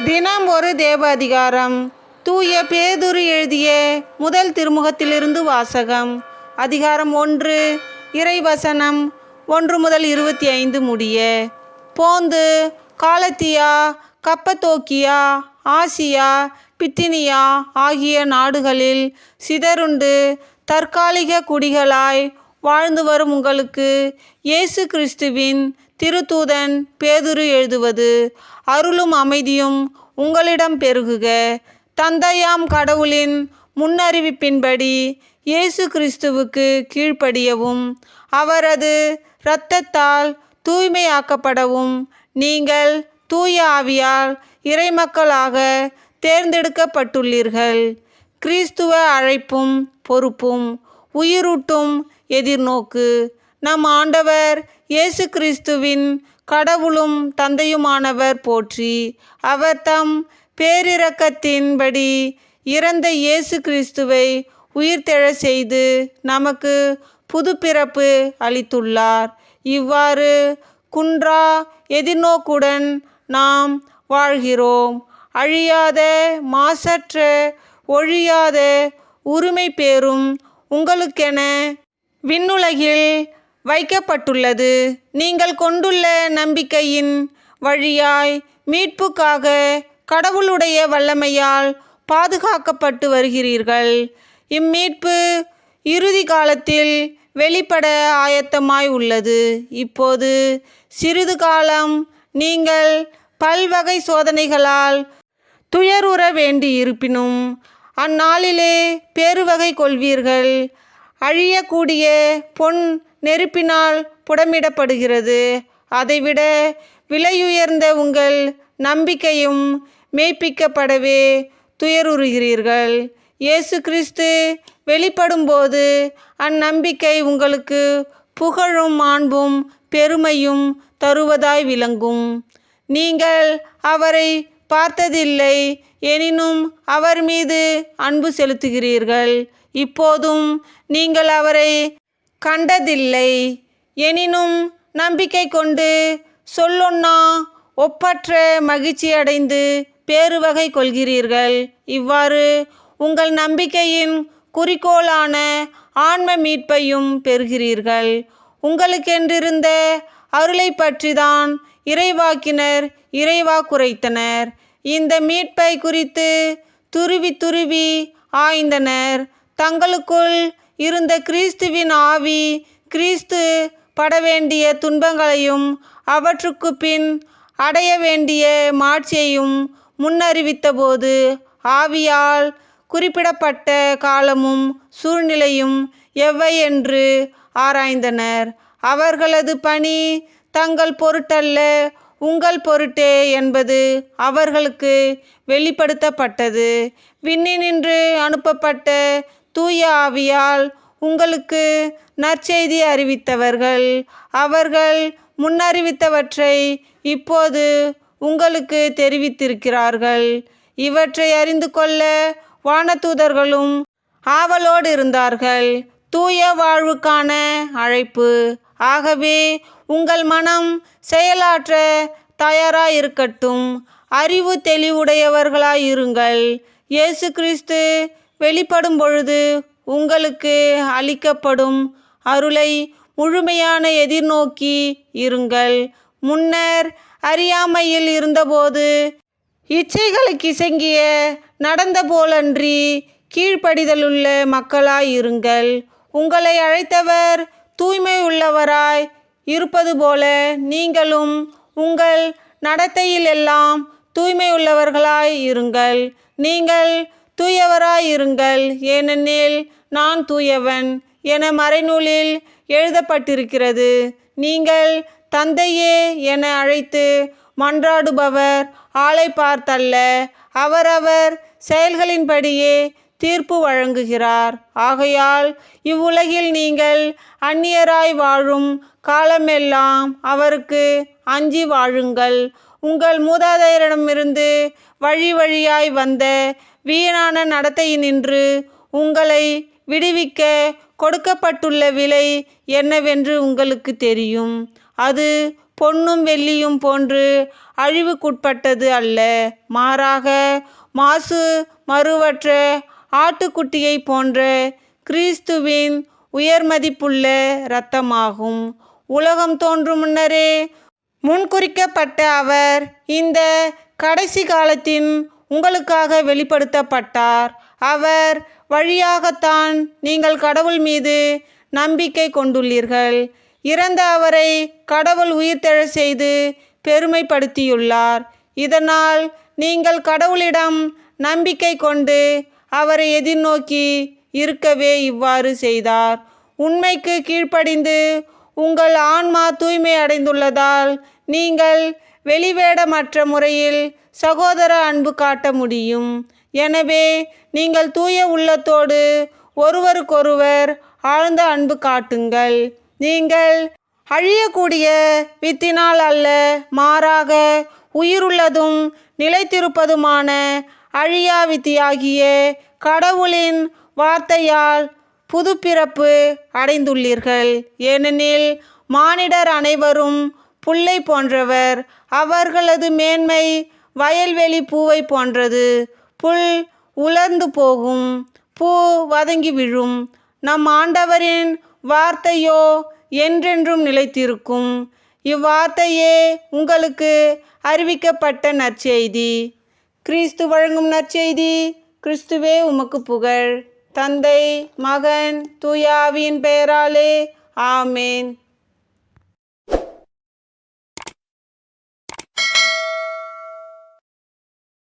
தினம் ஒரு தேவ அதிகாரம். தூய பேதுரு எழுதிய முதல் திருமுகத்திலிருந்து வாசகம். அதிகாரம் 1, இறைவசனம் 1 முதல் 25 முடிய. போந்து, காலத்தியா, கப்பத்தோக்கியா, ஆசியா, பித்தினியா ஆகிய நாடுகளில் சிதறுண்டு தற்காலிக குடிகளாய் வாழ்ந்து வரும் உங்களுக்கு இயேசு கிறிஸ்துவின் திருத்தூதன் பேதுரு எழுதுவது. அருளும் அமைதியும் உங்களிடம் பெருகுக. தந்தையாம் கடவுளின் முன்னறிவிப்பின்படி இயேசு கிறிஸ்துவுக்கு கீழ்ப்படியவும் அவரது இரத்தத்தால் தூய்மையாக்கப்படவும் நீங்கள் தூய ஆவியால் இறைமக்களாக தேர்ந்தெடுக்கப்பட்டுள்ளீர்கள். கிறிஸ்துவ அழைப்பும் பொறுப்பும் உயிரூட்டும் எதிர்நோக்கு. நம் ஆண்டவர் இயேசு கிறிஸ்துவின் கடவுளும் தந்தையுமானவர் போற்றி. அவர் தம் பேரிரக்கத்தின்படி இறந்த இயேசு கிறிஸ்துவை உயிர்த்தெழச் செய்து நமக்கு புது பிறப்பு அளித்துள்ளார். இவ்வாறு குன்றா எதிர்நோக்குடன் நாம் வாழ்கிறோம். அழியாத மாசற்ற ஒழியாத உரிமை பேறும் உங்களுக்கென விண்ணுலகில் வைக்கப்பட்டுள்ளது. நீங்கள் கொண்டுள்ள நம்பிக்கையின் வழியாய் மீட்புக்காக கடவுளுடைய வல்லமையால் பாதுகாக்கப்பட்டு வருகிறீர்கள். இம்மீட்பு இறுதி காலத்தில் வெளிப்பட ஆயத்தமாய் உள்ளது. இப்போது சிறிது காலம் நீங்கள் பல்வகை சோதனைகளால் துயருற வேண்டி இருப்பினும் அந்நாளிலே பேருவகை கொள்வீர்கள். அழியக்கூடிய பொன் நெருப்பினால் புடமிடப்படுகிறது. அதைவிட விலையுயர்ந்த உங்கள் நம்பிக்கையும் மெய்ப்பிக்கப்படவே துயருறுகிறீர்கள். இயேசு கிறிஸ்து வெளிப்படும்போது அந்நம்பிக்கை உங்களுக்கு புகழும் மாண்பும் பெருமையும் தருவதாய் விளங்கும். நீங்கள் அவரை பார்த்ததில்லை, எனினும் அவர் மீது அன்பு செலுத்துகிறீர்கள். இப்போதும் நீங்கள் அவரை கண்டதில்லை, எனினும் நம்பிக்கை கொண்டு சொல்லொன்னா ஒப்பற்ற மகிழ்ச்சி அடைந்து பேருவகை கொள்கிறீர்கள். இவ்வாறு உங்கள் நம்பிக்கையின் குறிக்கோளான ஆன்ம மீட்பையும் பெறுகிறீர்கள். உங்களுக்கென்றிருந்த அருளை பற்றிதான் இறைவாக்கினர் இறைவாக்குரைத்தனர். இந்த மீட்பை குறித்து துருவி துருவி ஆய்ந்தனர். தங்களுக்குள் இருந்த கிறிஸ்துவின் ஆவி கிறிஸ்து படவேண்டிய துன்பங்களையும் அவற்றுக்கு பின் அடைய வேண்டிய மாட்சியையும் முன்னறிவித்தபோது ஆவியால் குறிப்பிடப்பட்ட காலமும் சூழ்நிலையும் எவை என்று ஆராய்ந்தனர். அவர்களது பணி தங்கள் பொருட்டல்ல, உங்கள் பொருட்டே என்பது அவர்களுக்கு வெளிப்படுத்தப்பட்டது. விண்ணினின்று அனுப்பப்பட்ட தூய ஆவியால் உங்களுக்கு நற்செய்தி அறிவித்தவர்கள். அவர்கள் முன்னறிவித்தவற்றை இப்போது உங்களுக்கு தெரிவித்திருக்கிறார்கள். இவற்றை அறிந்து கொள்ள வானதூதர்களும் ஆவலோடு இருந்தார்கள். தூய வாழ்வுக்கான அழைப்பு. ஆகவே உங்கள் மனம் செயலாற்ற தயாராயிருக்கட்டும். அறிவு தெளிவுடையவர்களாயிருங்கள். இயேசு கிறிஸ்து வெளிப்படும் பொழுது உங்களுக்கு அளிக்கப்படும் அருளை முழுமையான எதிர்நோக்கி இருங்கள். முன்னர் அறியாமையில் இருந்தபோது இச்சைகளுக்கிசங்கிய நடந்த போலன்றி கீழ்ப்படிதலுள்ள மக்களாயிருங்கள். உங்களை அழைத்தவர் தூய்மை உள்ளவராய் இருப்பது போல நீங்களும் உங்கள் நடத்தையிலெல்லாம் தூய்மை உள்ளவர்களாய் இருங்கள். நீங்கள் தூயவராயிருங்கள், ஏனெனில் நான் தூயவன் என மறைநூலில் எழுதப்பட்டிருக்கிறது. நீங்கள் தந்தையே என அழைத்து மன்றாடுபவர் ஆளை பார்த்தல்ல, அவரவர் செயல்களின்படியே தீர்ப்பு வழங்குகிறார். ஆகையால் இவ்வுலகில் நீங்கள் அந்நியராய் வாழும் காலமெல்லாம் அவருக்கு அஞ்சி வாழுங்கள். உங்கள் மூதாதையரிடமிருந்து வழி வழியாய் வந்த வீணான நடத்தையினின்று உங்களை விடுவிக்க கொடுக்கப்பட்டுள்ள விலை என்னவென்று உங்களுக்கு தெரியும். அது பொன்னும் வெள்ளியும் போன்று அழிவுக்குட்பட்டது அல்ல, மாறாக மாசு மறுவற்ற ஆட்டுக்குட்டியை போன்ற கிறிஸ்துவின் உயர்மதிப்புள்ள இரத்தமாகும். உலகம் தோன்றும் முன்னரே முன்குறிக்கப்பட்ட அவர் இந்த கடைசி காலத்தின் உங்களுக்காக வெளிப்படுத்தப்பட்டார். அவர் வழியாகத்தான் நீங்கள் கடவுள் மீது நம்பிக்கை கொண்டுள்ளீர்கள். இறந்த அவரை கடவுள் உயிர்த்தெழச் செய்து பெருமைப்படுத்தியுள்ளார். இதனால் நீங்கள் கடவுளிடம் நம்பிக்கை கொண்டு அவரை எதிர்நோக்கி இருக்கவே இவ்வாறு செய்தார். உண்மைக்கு கீழ்ப்படிந்து உங்கள் ஆன்மா தூய்மை அடைந்துள்ளதால் நீங்கள் வெளிவேடமற்ற முறையில் சகோதர அன்பு காட்ட முடியும். எனவே நீங்கள் தூய உள்ளத்தோடு ஒருவருக்கொருவர் ஆழ்ந்த அன்பு காட்டுங்கள். நீங்கள் அழியக்கூடிய வித்தினால் அல்ல, மாறாக உயிருள்ளதும் நிலைத்திருப்பதுமான அழியா வித்தியாகிய கடவுளின் வார்த்தையால் புதுப்பிறப்பு அடைந்துள்ளீர்கள். ஏனெனில் மானிடர் அனைவரும் புல்லை போன்றவர். அவர்களது மேன்மை வயல்வெளி பூவை போன்றது. புல் உலர்ந்து போகும், பூ வதங்கி விழும். நம் ஆண்டவரின் வார்த்தையோ என்றென்றும் நிலைத்திருக்கும். இவ்வார்த்தையே உங்களுக்கு அறிவிக்கப்பட்ட நற்செய்தி. கிறிஸ்து வழங்கும் நற்செய்தி. கிறிஸ்துவே உமக்கு புகழ். தந்தை, மகன், தூய ஆவியின் பெயராலே ஆமேன்.